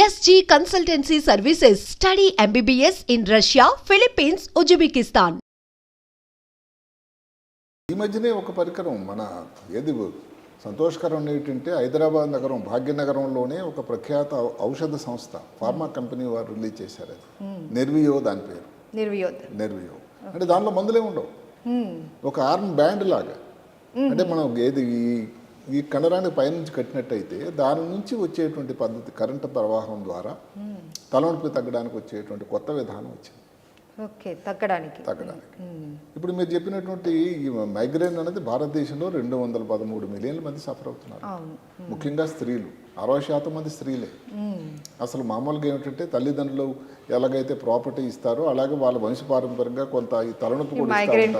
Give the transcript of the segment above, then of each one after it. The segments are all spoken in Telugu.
SG Consultancy Services. Study MBBS in Russia, Philippines, Uzbekistan. ఈ మధ్యనే ఒక పరికరం మన ఏది సంతోషకరం ఏంటంటే హైదరాబాద్ నగరం భాగ్యనగరంలోనే ఒక ప్రఖ్యాత ఔషధ సంస్థ ఫార్మా కంపెనీ వారు రిలీజ్ చేశారు. అది నిర్వియో, దాని పేరు నిర్వియో. అంటే దానిలో మందులే ఉండవు, ఒక ఆర్మ్ బ్యాండ్ లాగా. అంటే మనం ఏది ఈ కండరానికి పైనుంచి కట్టినట్టయితే దాని నుంచి వచ్చేటువంటి పద్ధతి కరెంటు ప్రవాహం ద్వారా తలనొప్పి తగ్గడానికి వచ్చేటువంటి కొత్త విధానం వచ్చింది. తగ్గడానికి ఇప్పుడు మీరు చెప్పినటువంటి ఈ మైగ్రేన్ అనేది భారతదేశంలో 213 మిలియన్ల మంది సఫర్ అవుతున్నారు. ముఖ్యంగా స్త్రీలు, 60% మంది స్త్రీలే. అసలు మామూలుగా ఏమిటంటే తల్లిదండ్రులు ఎలాగైతే ప్రాపర్టీ ఇస్తారో అలాగే వాళ్ళ వంశపారంపర్యంగా కొంత ఈ తలనొప్పి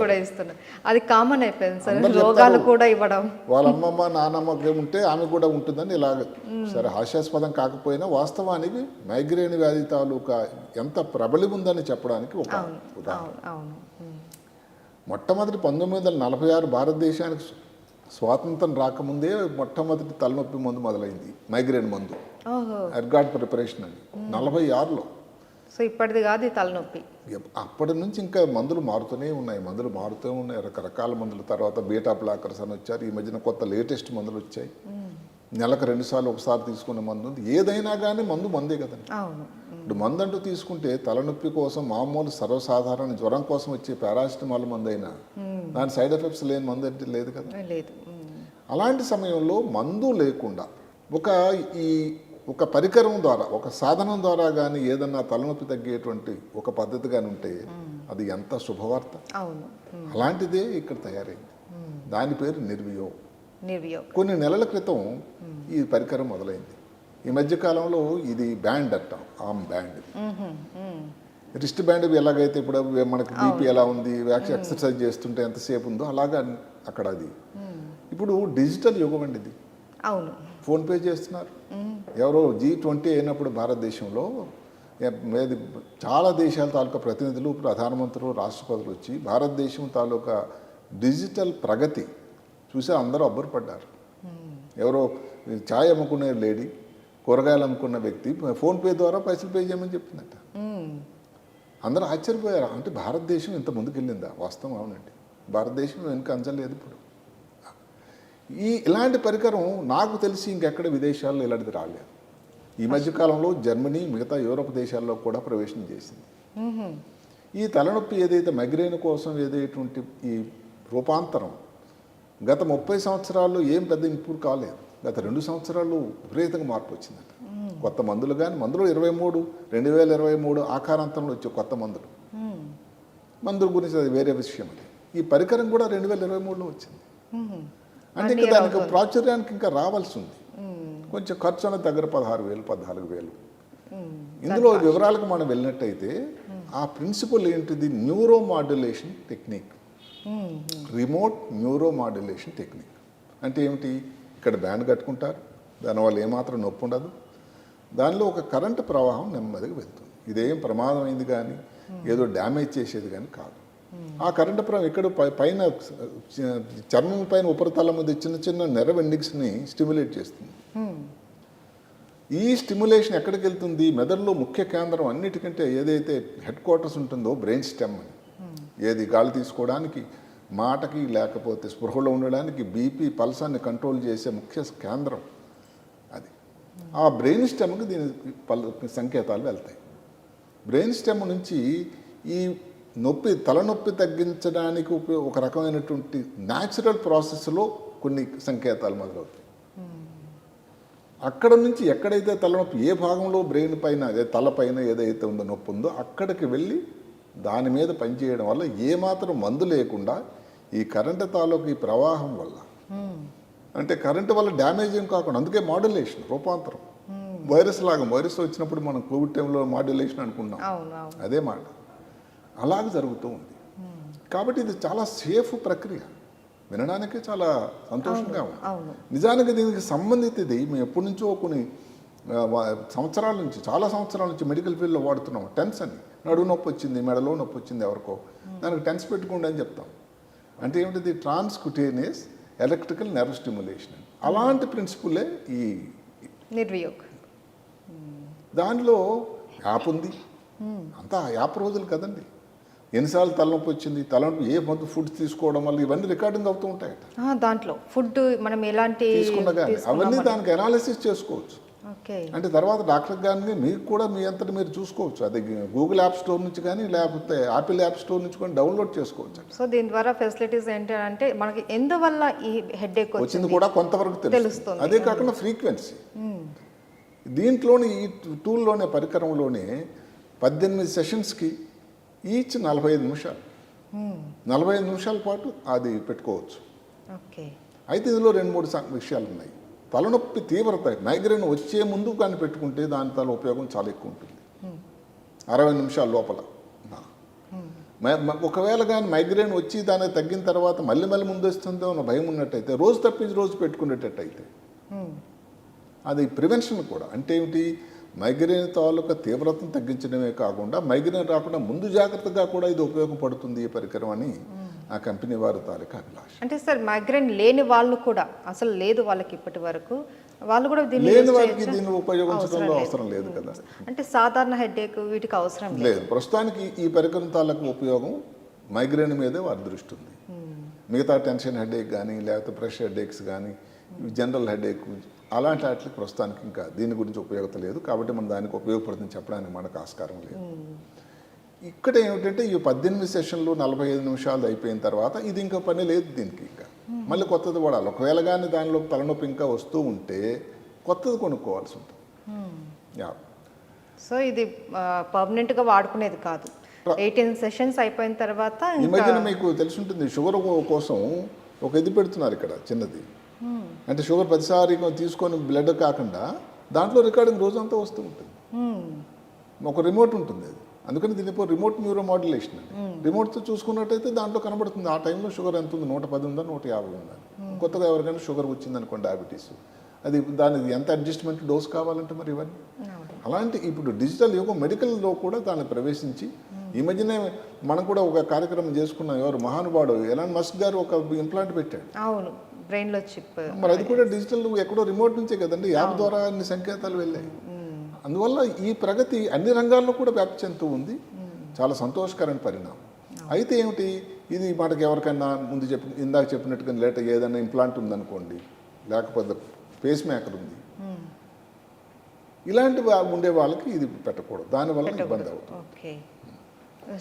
కూడా ఇస్తున్నారు. అది కామన్ అయిపోయింది. రోగాలు కూడా ఇవ్వడం, వాళ్ళ అమ్మమ్మ నాన్నమ్మకి ఉంటే ఆమె కూడా ఉంటుందని ఇలాగ. సరే, హాస్యాస్పదం కాకపోయినా వాస్తవానికి మైగ్రేన్ వ్యాధి తాలూకా ఎంత ప్రబలి ఉందని చెప్పడానికి ఒక ఉదాహరణ. మొట్టమొదటి 1946 భారతదేశానికి స్వాతంత్రం రాకముందే మొట్టమొదటి తలనొప్పి మందు మొదలైంది, మైగ్రేన్ మందు, ఎర్గాడ్ ప్రిపరేషన్ అని 46లో. సో ఇప్పటిది కాదు తలనొప్పి. అప్పటి నుంచి ఇంకా మందులు మారుతూనే ఉన్నాయి, రకరకాల మందులు. తర్వాత బీటా బ్లాకర్స్ అని వచ్చారు. ఈ మధ్యన కొత్త లేటెస్ట్ మందులు వచ్చాయి. నెలకు 2 సార్లు ఒకసారి తీసుకునే మందు ఉంది. ఏదైనా కానీ మందే కదండి. ఇప్పుడు మందు అంటూ తీసుకుంటే తలనొప్పి కోసం మామూలు సర్వసాధారణ జ్వరం కోసం వచ్చే పారాసిటమాల్ మందు అయినా దాని సైడ్ ఎఫెక్ట్స్ లేని మందు అంటే లేదు కదా. అలాంటి సమయంలో మందు లేకుండా ఒక పరికరం ద్వారా, ఒక సాధనం ద్వారా కానీ ఏదన్నా తలనొప్పి తగ్గేటువంటి ఒక పద్ధతి కానీ ఉంటే అది ఎంత శుభవార్త. అలాంటిదే ఇక్కడ తయారైంది. దాని పేరు నిర్వియో. కొన్ని నెలల క్రితం ఈ పరికరం మొదలైంది. ఈ మధ్యకాలంలో ఇది బ్యాండ్ అంటాం, ఆర్మ్ బ్యాండ్. రిస్ట్ బ్యాండ్ ఎలాగైతే ఇప్పుడు మనకి బీపీ ఎలా ఉంది, ఎక్సర్సైజ్ చేస్తుంటే ఎంతసేపు ఉందో అలాగా అక్కడ అది. ఇప్పుడు డిజిటల్ యుగం అండి ఇది. ఫోన్పే చేస్తున్నారు. ఎవరో G20 అయినప్పుడు భారతదేశంలో చాలా దేశాల తాలూకా ప్రతినిధులు, ప్రధానమంత్రులు, రాష్ట్రపతులు వచ్చి భారతదేశం తాలూకా డిజిటల్ ప్రగతి చూసి అందరూ అబ్బురపడ్డారు. ఎవరో ఛాయ్ అమ్ముకునే లేడీ, కూరగాయలు అమ్ముకున్న వ్యక్తి ఫోన్పే ద్వారా పైసలు పే చేయమని చెప్పిందట. అందరూ ఆశ్చర్యపోయారు. అంటే భారతదేశం ఇంత ముందుకెళ్ళిందా? వాస్తవం అవునండి, భారతదేశం వెనుక అంచలేదు. ఇప్పుడు ఇలాంటి పరికరం నాకు తెలిసి ఇంకెక్కడ విదేశాల్లో ఇలాంటిది రాలేదు. ఈ మధ్యకాలంలో జర్మనీ, మిగతా యూరోప్ దేశాల్లో కూడా ప్రవేశం చేసింది. ఈ తలనొప్పి ఏదైతే మైగ్రేన్ కోసం ఏదైతే ఈ రూపాంతరం గత 30 సంవత్సరాల్లో ఏం పెద్ద ఇంప్రూవ్ కాలేదు. గత 2 సంవత్సరాలు విపరీతంగా మార్పు వచ్చిందట. కొత్త మందులు కానీ, మందులు 2023 ఆకారాంతంలో వచ్చే కొత్త మందుల గురించి అది వేరే విషయం. అది ఈ పరికరం కూడా 2023లో వచ్చింది. అంటే ఇంకా దానికి ప్రాచుర్యానికి ఇంకా రావాల్సి ఉంది. కొంచెం ఖర్చు అనేది దగ్గర 16,000-14,000. ఇందులో వివరాలకు మనం వెళ్ళినట్టయితే ఆ ప్రిన్సిపల్ ఏంటిది? Neuro modulation technique, remote neuro modulation technique. అంటే ఏమిటి? ఇక్కడ బ్యాండ్ కట్టుకుంటారు, దానివల్ల ఏమాత్రం నొప్పి ఉండదు, దానిలో ఒక కరెంటు ప్రవాహం నెమ్మదిగా వెళ్తుంది. ఇదేం ప్రమాదమైంది కానీ ఏదో డ్యామేజ్ చేసేది కానీ కాదు. ఆ కరెంటు ప్రవాహం ఇక్కడ పైన చర్మం పైన ఉపరితలం మీద చిన్న చిన్న నెర్వ్ ఎండింగ్స్ని స్టిమ్యులేట్ చేస్తుంది. ఈ స్టిమ్యులేషన్ ఎక్కడికి వెళ్తుంది? మెదడులో ముఖ్య కేంద్రం అన్నిటికంటే ఏదైతే హెడ్ క్వార్టర్స్ ఉంటుందో బ్రెయిన్ స్టెమ్ అని, ఏది గాలి తీసుకోవడానికి, మాటకి, లేకపోతే స్పృహలో ఉండడానికి, బీపీ పల్సాన్ని కంట్రోల్ చేసే ముఖ్య కేంద్రం అది. ఆ బ్రెయిన్ స్టెమ్కి దీని సంకేతాలు వెళ్తాయి. బ్రెయిన్ స్టెమ్ నుంచి ఈ తలనొప్పి తగ్గించడానికి ఒక రకమైనటువంటి న్యాచురల్ ప్రాసెస్లో కొన్ని సంకేతాలు మొదలవుతాయి. అక్కడ నుంచి ఎక్కడైతే తలనొప్పి, ఏ భాగంలో బ్రెయిన్ పైన, అదే తలపైన ఏదైతే ఉందో నొప్పి ఉందో అక్కడికి వెళ్ళి దాని మీద పనిచేయడం వల్ల ఏమాత్రం మందు లేకుండా ఈ కరెంటు తాలూకు ఈ ప్రవాహం వల్ల, అంటే కరెంటు వల్ల డ్యామేజ్ ఏం కాకుండా, అందుకే మాడ్యులేషన్, రూపాంతరం. వైరస్ వచ్చినప్పుడు మనం కోవిడ్ టైంలో మాడ్యులేషన్ అనుకున్నాం, అదే మాట. అలాగే జరుగుతూ ఉంది. కాబట్టి ఇది చాలా సేఫ్ ప్రక్రియ, వినడానికి చాలా సంతోషంగా ఉంది. నిజానికి దీనికి సంబంధించింది మేము ఎప్పటి నుంచో కొన్ని చాలా సంవత్సరాల నుంచి మెడికల్ ఫీల్డ్లో వాడుతున్నాం. టెన్స్ అని, నడువు నొప్పి వచ్చింది, మెడలో నొప్పి వచ్చింది ఎవరికో, దానికి టెన్స్ పెట్టుకోండి అని చెప్తాం. అంటే ఏమిటిది? Transcutaneous electrical nerve stimulation. అలాంటి ప్రిన్సిపులే ఈ నిర్వియోగ్. దానిలో యాప్ ఉంది, అంతా యాప్ రోజులు కదండి. ఎన్నిసార్లు తలనొప్పి వచ్చింది, తలనొప్పి ఏ మందు ఫుడ్ తీసుకోవడం వల్ల ఇవన్నీ రికార్డింగ్ అవుతూ ఉంటాయట. దాంట్లో ఫుడ్ మనం ఎలాంటి తీసుకున్నా కానీ అవన్నీ దానికి అనాలిసిస్ చేసుకోవచ్చు. ఓకే. అంటే తర్వాత డాక్టర్ గారిని మీకు కూడా మీ అంతటి మీరు చూసుకోవచ్చు. అది గూగుల్ యాప్ స్టోర్ నుంచి కానీ లేకపోతే యాపిల్ యాప్ స్టోర్ నుంచి కానీ డౌన్లోడ్ చేసుకోవచ్చు. సో దీని ద్వారా ఫెసిలిటీస్ ఏంటంటే మనకి ఎందువల్ల ఈ హెడేక్ వచ్చింది కూడా కొంతవరకు తెలుస్తుంది. అదే కాకుండా ఫ్రీక్వెన్సీ దీంట్లోని ఈ టూల్లోనే పరికరంలోనే 18 సెషన్స్కి ఈచ్ 45 నిమిషాలు 45 నిమిషాల పాటు అది పెట్టుకోవచ్చు. ఓకే. అయితే ఇందులో 2-3 విషయాలు ఉన్నాయి. తలనొప్పి తీవ్రత మైగ్రేన్ వచ్చే ముందు కానీ పెట్టుకుంటే దాని తల ఉపయోగం చాలా ఎక్కువ ఉంటుంది, 60 నిమిషాల లోపల. ఒకవేళ కానీ మైగ్రేన్ వచ్చి దానికి తగ్గిన తర్వాత మళ్ళీ ముందు వస్తుందో అన్న భయం ఉన్నట్టయితే రోజు తప్పించి రోజు పెట్టుకునేటట్టయితే అది ప్రివెన్షన్ కూడా. అంటే ఏమిటి, మైగ్రేన్ తాలూకా తీవ్రతను తగ్గించడమే కాకుండా మైగ్రేన్ రాకుండా ముందు జాగ్రత్తగా కూడా ఇది ఉపయోగపడుతుంది ఈ పరికరం అని ఆ కంపెనీ వారి తాలూకా అభిలాష. అంటే సార్ మైగ్రేన్ లేని వాళ్ళు కూడా అసలు లేదు వాళ్ళకి ఇప్పటి వరకు వాళ్ళు కూడా లేని వారికి దీన్ని ఉపయోగించడంలో అవసరం లేదు కదా. అంటే సాధారణ హెడేక్ వీటికి అవసరం లేదు. ప్రస్తుతానికి ఈ పరికరం తాలూకు ఉపయోగం మైగ్రేన్ మీదే వారి దృష్టి ఉంది. మిగతా టెన్షన్ హెడేక్ కానీ లేకపోతే ప్రెషర్ హెడేక్స్ కానీ జనరల్ హెడేక్ అలాంటి వాటికి ప్రస్తుతానికి ఇంకా దీని గురించి ఉపయోగత లేదు. కాబట్టి మనం దానికి ఉపయోగపడుతుంది చెప్పడానికి మనకు ఆస్కారం లేదు. ఇక్కడ ఏమిటంటే ఈ 18 సెషన్లు 45 నిమిషాలు అయిపోయిన తర్వాత ఇది ఇంకా పని లేదు దీనికి, ఇంకా మళ్ళీ కొత్తది వాడాలి. ఒకవేళ కానీ దానిలో తలనొప్పి ఇంకా వస్తూ ఉంటే కొత్తది కొనుక్కోవాల్సి ఉంటుంది. సో ఇది పర్మనెంట్గా వాడుకునేది కాదు. 18 సెషన్స్ అయిపోయిన తర్వాత ఈ మధ్యన మీకు తెలిసి ఉంటుంది షుగర్ కోసం ఒక ఇది పెడుతున్నారు ఇక్కడ చిన్నది. అంటే షుగర్ ప్రతిసారి తీసుకొని బ్లడ్ కాకుండా దాంట్లో రికార్డింగ్ రోజంతా వస్తూ ఉంటుంది. ఒక రిమోట్ ఉంటుంది అది, అందుకని దీని రిమోట్ న్యూరో మాడ్యులేషన్ అని. రిమోట్తో చూసుకున్నట్టయితే దాంట్లో కనబడుతుంది ఆ టైంలో షుగర్ ఎంత ఉంది, 110 ఉందా 150 ఉందా. కొత్తగా ఎవరికైనా షుగర్ వచ్చిందనుకోండి డయాబెటీస్, అది దానికి ఎంత అడ్జస్ట్మెంట్ డోస్ కావాలంటే మరి ఇవన్నీ అలాంటి ఇప్పుడు డిజిటల్ యుగం మెడికల్లో కూడా దాన్ని ప్రవేశించి ఈ మధ్యనే మనం కూడా ఒక కార్యక్రమం చేసుకున్నాం. ఎవరు మహానుభావుడు ఎలాన్ మస్క్ గారు ఒక ఇంప్లాంట్ పెట్టాడు. అవును, బ్రెయిన్లో చిప్. మరి అది కూడా డిజిటల్ ఎక్కడో రిమోట్ నుంచే కదండి, యాప్ ద్వారా అన్ని సంకేతాలు వెళ్ళాయి. అందువల్ల ఈ ప్రగతి అన్ని రంగాల్లో కూడా వ్యాప్తి చెందుతూ ఉంది. చాలా సంతోషకరమైన పరిణామం. అయితే ఏమిటి, ఇది మనకి ఎవరికైనా ముందు ఇందాక చెప్పినట్టుగా లేట ఏదైనా ఇంప్లాంట్ ఉందనుకోండి, లేకపోతే పేస్ మేకర్ ఉంది, ఇలాంటి ఉండే వాళ్ళకి ఇది పెట్టకూడదు. దానివల్ల ఇబ్బంది అవుతుంది.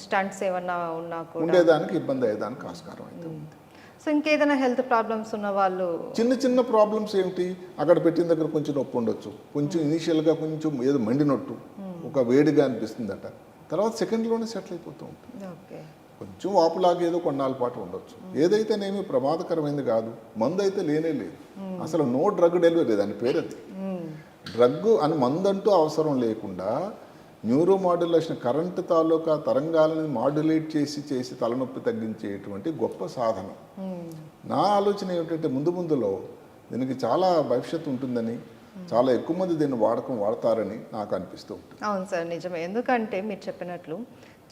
స్టంట్స్ ఏమన్నా ఉన్నా ఉండేదానికి ఇబ్బంది అయ్యేదానికి ఆస్కారం అయితే ఉంది. సో ఇంకేదైనా హెల్త్ ప్రాబ్లమ్స్ ఉన్న వాళ్ళు చిన్న ప్రాబ్లమ్స్ ఏమిటి, అక్కడ పెట్టిన దగ్గర కొంచెం నొప్పి ఉండొచ్చు, కొంచెం ఇనీషియల్గా కొంచెం ఏదో మండినట్టు ఒక వేడిగా అనిపిస్తుందట, తర్వాత సెకండ్లోనే సెటిల్ అయిపోతూ ఉంటుంది. కొంచెం వాపులాగా ఏదో కొన్నాళ్ళ పాటు ఉండొచ్చు. ఏదైతేనేమి ప్రమాదకరమైంది కాదు, మందు అయితే లేనే లేదు. అసలు నో డ్రగ్ డెలివరీ దాని పేరు అది. డ్రగ్ అని మందు అంటూ అవసరం లేకుండా న్యూరో మాడ్యులేషన్ కరెంటు తాలూకా తరంగాలను మాడ్యులేట్ చేసి తలనొప్పి తగ్గించేటువంటి గొప్ప సాధనం. నా ఆలోచన ఏమిటంటే ముందులో దీనికి చాలా భవిష్యత్తు ఉంటుందని, చాలా ఎక్కువ మంది దీన్ని వాడతారని నాకు అనిపిస్తూ ఉంటుంది. అవును సార్, నిజమే. ఎందుకంటే మీరు చెప్పినట్లు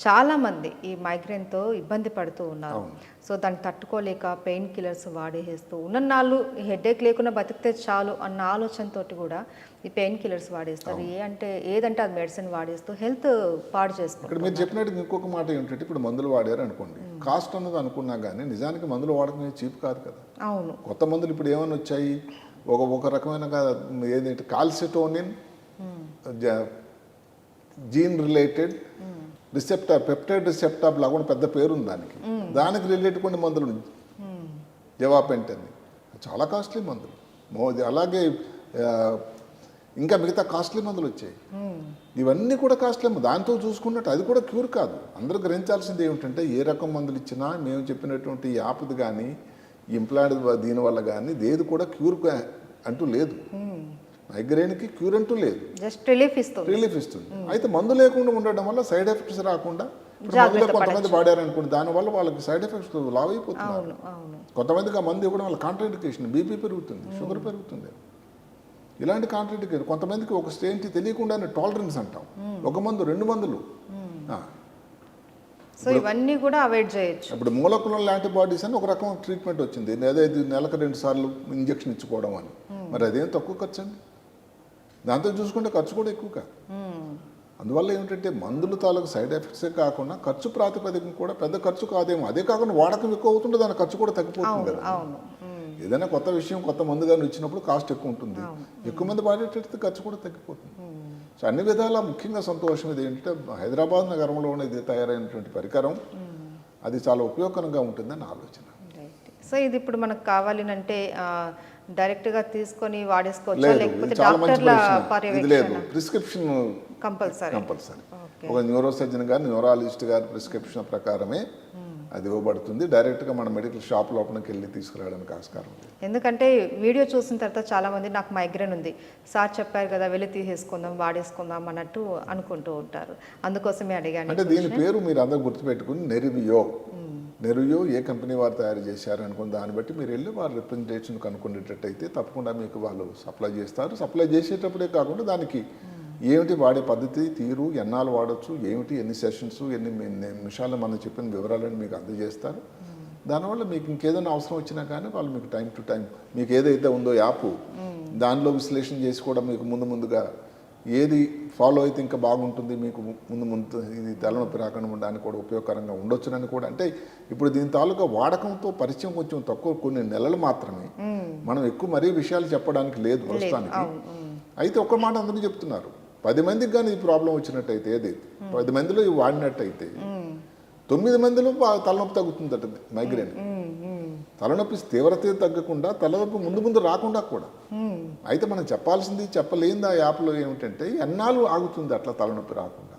చాలామంది ఈ మైగ్రేన్తో ఇబ్బంది పడుతూ ఉన్నారు. సో దాన్ని తట్టుకోలేక పెయిన్ కిల్లర్స్ వాడేస్తూ ఉన్నన్నాళ్ళు హెడేక్ లేకుండా బతికితే చాలు అన్న ఆలోచనతో కూడా ఈ పెయిన్ కిల్లర్స్ వాడేస్తారు. ఏదంటే అది మెడిసిన్ వాడేస్తూ హెల్త్ పాడు చేస్తారు. ఇక్కడ మీరు చెప్పినట్టు ఇంకొక మాట ఏంటంటే, ఇప్పుడు మందులు వాడారు అనుకోండి, కాస్ట్ అన్నది అనుకున్నా కానీ నిజానికి మందులు వాడకం చీప్ కాదు కదా. అవును, కొత్త మందులు ఇప్పుడు ఏమైనా వచ్చాయి, ఒక రకమైన ఏదైతే calcitonin gene related receptor peptide receptor లాగా పెద్ద పేరు ఉంది దానికి రిలేటెడ్ కొన్ని మందులు ఉంది. జవాపెంట్ అని చాలా కాస్ట్లీ మందులు. అలాగే ఇంకా మిగతా కాస్ట్లీ మందులు వచ్చాయి. ఇవన్నీ కూడా కాస్ట్లీ. దాంతో చూసుకున్నట్టు అది కూడా క్యూర్ కాదు. అందరూ గ్రహించాల్సింది ఏమిటంటే, ఏ రకం మందులు ఇచ్చినా మేము చెప్పినటువంటి యాప్ది కానీ ఇంప్లాంట్ దీనివల్ల కానీ ఏది కూడా క్యూర్ అంటూ లేదు. మైగ్రేన్కి క్యూర్ అంటూ లేదు, జస్ట్ రిలీఫ్ ఇస్తుంది. అయితే మందు లేకుండా ఉండడం వల్ల సైడ్ ఎఫెక్ట్స్ రాకుండా కొంతమంది వాడారనుకోండి, దానివల్ల వాళ్ళకి సైడ్ ఎఫెక్ట్స్ లావ్ అయిపోతున్నారు. కొంతమందికి ఆ మందు ఇవ్వడం వల్ల కాంట్రాఇండికేషన్, బీపీ పెరుగుతుంది, షుగర్ పెరుగుతుంది, ఇలాంటి కాంట్రాఇండికేషన్. కొంతమందికి ఒక స్టేజ్ తెలియకుండానే టాలరెన్స్ అంటాం, ఒక మందు 2 మందులు. సో ఇవన్నీ కూడా అవాయిడ్ చేయొచ్చు. ఇప్పుడు మూలకులర్ యాంటీబాడీస్ అని ఒక రకం ట్రీట్మెంట్ వచ్చింది, అదే నెలకు 2 సార్లు ఇంజెక్షన్ ఇచ్చుకోవడం అని. మరి అదేం తక్కువ ఖర్చు అండి. దాంతో చూసుకుంటే ఖర్చు కూడా ఎక్కువ కాదు. అందువల్ల ఏమిటంటే మందులు తాలూకు సైడ్ ఎఫెక్ట్సే కాకుండా ఖర్చు ప్రాతిపదికన కూడా పెద్ద ఖర్చు కాదేమో. అదే కాకుండా వాడకం ఎక్కువ అవుతుంటే దాని ఖర్చు కూడా తగ్గిపోతుంది కదా. అవును. ఏదైనా కొత్త విషయం కొత్త మందుగా ఇచ్చినప్పుడు కాస్ట్ ఎక్కువ ఉంటుంది, ఎక్కువ మంది వాడేటట్టు ఖర్చు కూడా తగ్గిపోతుంది. సో అన్ని విధాలా ముఖ్యంగా సంతోషం ఇది ఏంటంటే హైదరాబాద్ నగరంలోనే ఇది తయారైనటువంటి పరికరం అది చాలా ఉపయోగకరంగా ఉంటుందని ఆలోచన. సో ఇది ఇప్పుడు మనకు కావాలంటే డైరెక్ట్గా తీసుకొని వాడేసుకోవచ్చా, లేదు, లేకపోతే ఇది చాలా మంచి డాక్టర్ల ప్రశ్న. ఇది లేదు, పర్యవేక్షణ ప్రిస్క్రిప్షన్ కంపల్సరీ. ఒక న్యూరో సర్జన్ గారు న్యూరాలజిస్ట్ గారి ప్రిస్క్రిప్షన్ ప్రకారమే అది ఇవ్వబడుతుంది. డైరెక్ట్గా మన మెడికల్ షాప్ లోపలికి వెళ్ళి తీసుకురావడానికి ఆస్కారం లేదు. ఎందుకంటే వీడియో చూసిన తర్వాత చాలామంది నాకు మైగ్రేన్ ఉంది, సార్ చెప్పారు కదా వెళ్ళి తీసేసుకుందాం వాడేసుకుందాం అన్నట్టు అనుకుంటూ ఉంటారు. అందుకోసమే అడిగాను. అంటే దీని పేరు మీరు అందరూ గుర్తుపెట్టుకుని నెరివియో. నెరివియో ఏ కంపెనీ వారు తయారు చేశారు అనుకుని దాన్ని బట్టి మీరు వెళ్ళి వారి రిప్రజెంటేషన్ కనుక్కునేటట్టయితే తప్పకుండా మీకు వాళ్ళు సప్లై చేస్తారు. సప్లై చేసేటప్పుడే కాకుండా దానికి ఏమిటి వాడే పద్ధతి తీరు, ఎన్నాళ్ళు వాడచ్చు, ఏమిటి ఎన్ని సెషన్స్, ఎన్ని నిమిషాలు మనం చెప్పిన వివరాలను మీకు అందజేస్తారు. దానివల్ల మీకు ఇంకేదైనా అవసరం వచ్చినా కానీ వాళ్ళు మీకు టైం టు టైం మీకు ఏదైతే ఉందో యాప్ దానిలో విశ్లేషణ చేసి కూడా మీకు ముందుగా ఏది ఫాలో అయితే ఇంకా బాగుంటుంది, మీకు ముందు ఇది తలనొప్పి రాకుండా ఉండడానికి కూడా ఉపయోగకరంగా ఉండొచ్చునని కూడా. అంటే ఇప్పుడు దీని తాలూకా వాడకంతో పరిచయం కొంచెం తక్కువ, కొన్ని నెలలు మాత్రమే. మనం ఎక్కువ మరీ విషయాలు చెప్పడానికి లేదు ప్రస్తుతానికి. అయితే ఒక్క మాట అందరూ చెప్తున్నారు, 10 మందికి కానీ ఈ ప్రాబ్లం వచ్చినట్టయితే, ఏది 10 మందిలో ఇవి వాడినట్టయితే 9 మందిలో తలనొప్పి తగ్గుతుందట. మైగ్రేన్ తలనొప్పి తీవ్రత తగ్గకుండా తలనొప్పి ముందు రాకుండా కూడా. అయితే మనం చెప్పాల్సింది చెప్పలేనిది ఆ యాప్లో ఏమిటంటే ఎన్నాళ్ళు ఆగుతుంది అట్లా తలనొప్పి రాకుండా.